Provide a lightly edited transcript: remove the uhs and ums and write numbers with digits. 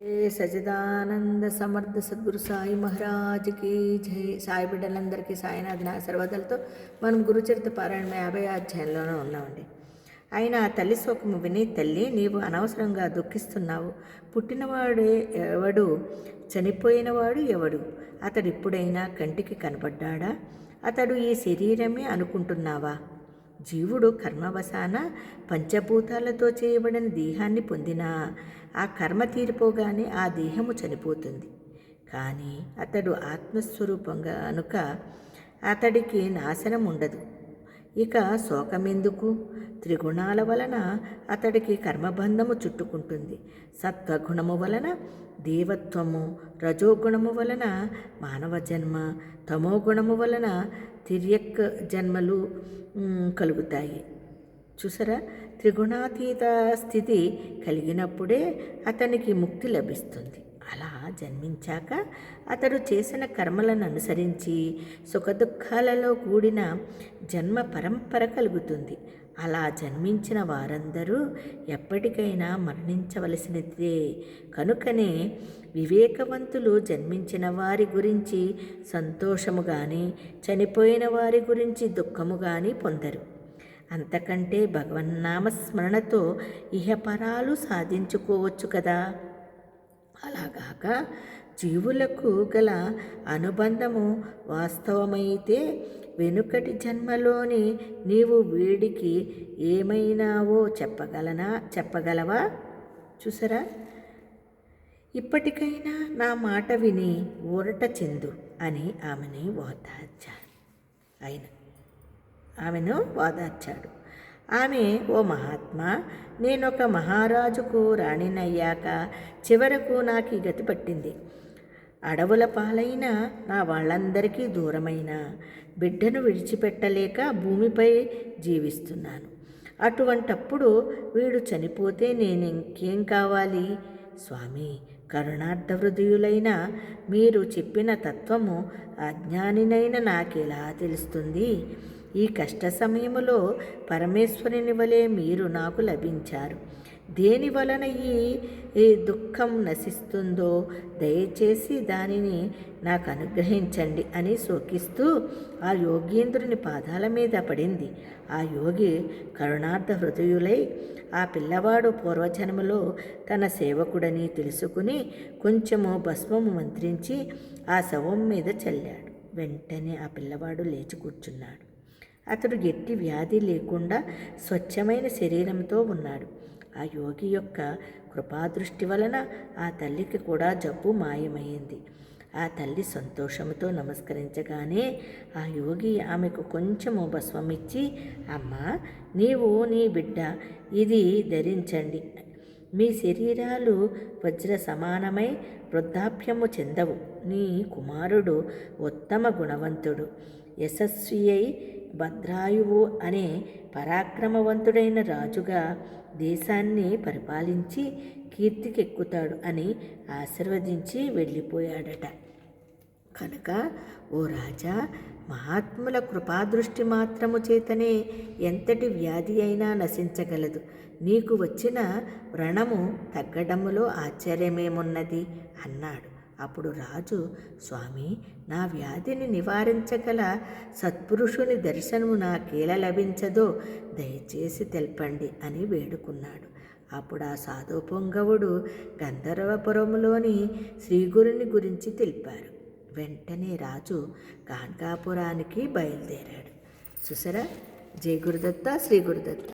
సచిదానంద సమర్థ సద్గురు సాయి మహారాజ్కి జై. సాయి బిడ్డలందరికీ సాయినాథ్ ఆశీర్వాదాలతో మనం గురుచరిత్ర పారాయణ 50వ అధ్యాయంలోనే ఉన్నామండి. ఆయన ఆ తల్లి శోకము విని, తల్లి నీవు అనవసరంగా దుఃఖిస్తున్నావు. పుట్టినవాడే ఎవడు, చనిపోయినవాడు ఎవడు? అతడు ఇప్పుడైనా కంటికి కనబడ్డాడా? అతడు ఈ శరీరమే అనుకుంటున్నావా? జీవుడు కర్మవశాన పంచభూతాలతో చేయబడిన దేహాన్ని పొందినా ఆ కర్మ తీరిపోగానే ఆ దేహము చనిపోతుంది. కానీ అతడు ఆత్మస్వరూపంగా కనుక అతడికి నాశనం ఉండదు. ఇక శోకమెందుకు? త్రిగుణాల వలన అతడికి కర్మబంధము చుట్టుకుంటుంది. సత్వగుణము వలన దేవత్వము, రజోగుణము వలన మానవ జన్మ, తమోగుణము వలన తిర్యక్ జన్మలు కలుగుతాయి. చూసారా, త్రిగుణాతీత స్థితి కలిగినప్పుడే అతనికి ముక్తి లభిస్తుంది. అలా జన్మించాక అతడు చేసిన కర్మలను అనుసరించి సుఖదుఖాలలో కూడిన జన్మ పరంపర కలుగుతుంది. అలా జన్మించిన వారందరూ ఎప్పటికైనా మరణించవలసినదే. కనుకనే వివేకవంతులు జన్మించిన వారి గురించి సంతోషము కానీ, చనిపోయిన వారి గురించి దుఃఖము కానీ పొందరు. అంతకంటే భగవన్నామస్మరణతో ఇహపరాలు సాధించుకోవచ్చు కదా. అలాగాక జీవులకు గల అనుబంధము వాస్తవమైతే వెనుకటి జన్మలోని నీవు వీడికి ఏమైనావో చెప్పగలవా? చూసారా, ఇప్పటికైనా నా మాట విని ఊరట చెందు అని ఆమెను ఓదార్చాడు. ఆమె, ఓ మహాత్మా, నేనొక మహారాజుకు రాణినయ్యాక చివరకు నాకు ఈ గతి పట్టింది. అడవుల పాలైన నా వాళ్ళందరికీ దూరమైన బిడ్డను విడిచిపెట్టలేక భూమిపై జీవిస్తున్నాను. అటువంటప్పుడు వీడు చనిపోతే నేను ఇంకేం కావాలి? స్వామి, కరుణార్థ హృదయులైన మీరు చెప్పిన తత్వము అజ్ఞానినైన నాకెలా తెలుస్తుంది? ఈ కష్ట సమయములో పరమేశ్వరుని వలె మీరు నాకు లభించారు. దేని వలన ఈ దుఃఖం నశిస్తుందో దయచేసి దానిని నాకు అనుగ్రహించండి అని శోకిస్తూ ఆ యోగీంద్రుని పాదాల మీద పడింది. ఆ యోగి కరుణార్థ హృదయులై ఆ పిల్లవాడు పూర్వజన్మలో తన సేవకుడని తెలుసుకుని కొంచెము భస్మము మంత్రించి ఆ శవం మీద చల్లాడు. వెంటనే ఆ పిల్లవాడు లేచి కూర్చున్నాడు. అతడు ఎట్టి వ్యాధి లేకుండా స్వచ్ఛమైన శరీరంతో ఉన్నాడు. ఆ యోగి యొక్క కృపాదృష్టి వలన ఆ తల్లికి కూడా జబ్బు మాయమైంది. ఆ తల్లి సంతోషంతో నమస్కరించగానే ఆ యోగి ఆమెకు కొంచెము భస్మమిచ్చి, అమ్మా, నీవు నీ బిడ్డ ఇది ధరించండి. మీ శరీరాలు వజ్ర సమానమై వృద్ధాప్యము చెందవు. నీ కుమారుడు ఉత్తమ గుణవంతుడు, యశస్వి అయి భద్రాయువు అనే పరాక్రమవంతుడైన రాజుగా దేశాన్ని పరిపాలించి కీర్తికెక్కుతాడు అని ఆశీర్వదించి వెళ్ళిపోయాడట. కనుక ఓ రాజా, మహాత్ముల కృపాదృష్టి మాత్రము చేతనే ఎంతటి వ్యాధి అయినా నశించగలదు. నీకు వచ్చిన వ్రణము తగ్గడములో ఆశ్చర్యమేమున్నది అన్నాడు. అప్పుడు రాజు, స్వామి, నా వ్యాధిని నివారించగల సత్పురుషుని దర్శనము నాకేలా లభించదో దయచేసి తెల్పండి అని వేడుకున్నాడు. అప్పుడు ఆ సాధుపొంగవుడు గంధర్వపురములోని శ్రీగురుని గురించి తెలిపారు. వెంటనే రాజు గాన్గాపురానికి బయలుదేరాడు. చూసారా, జై గురుదత్త, శ్రీ గురుదత్త.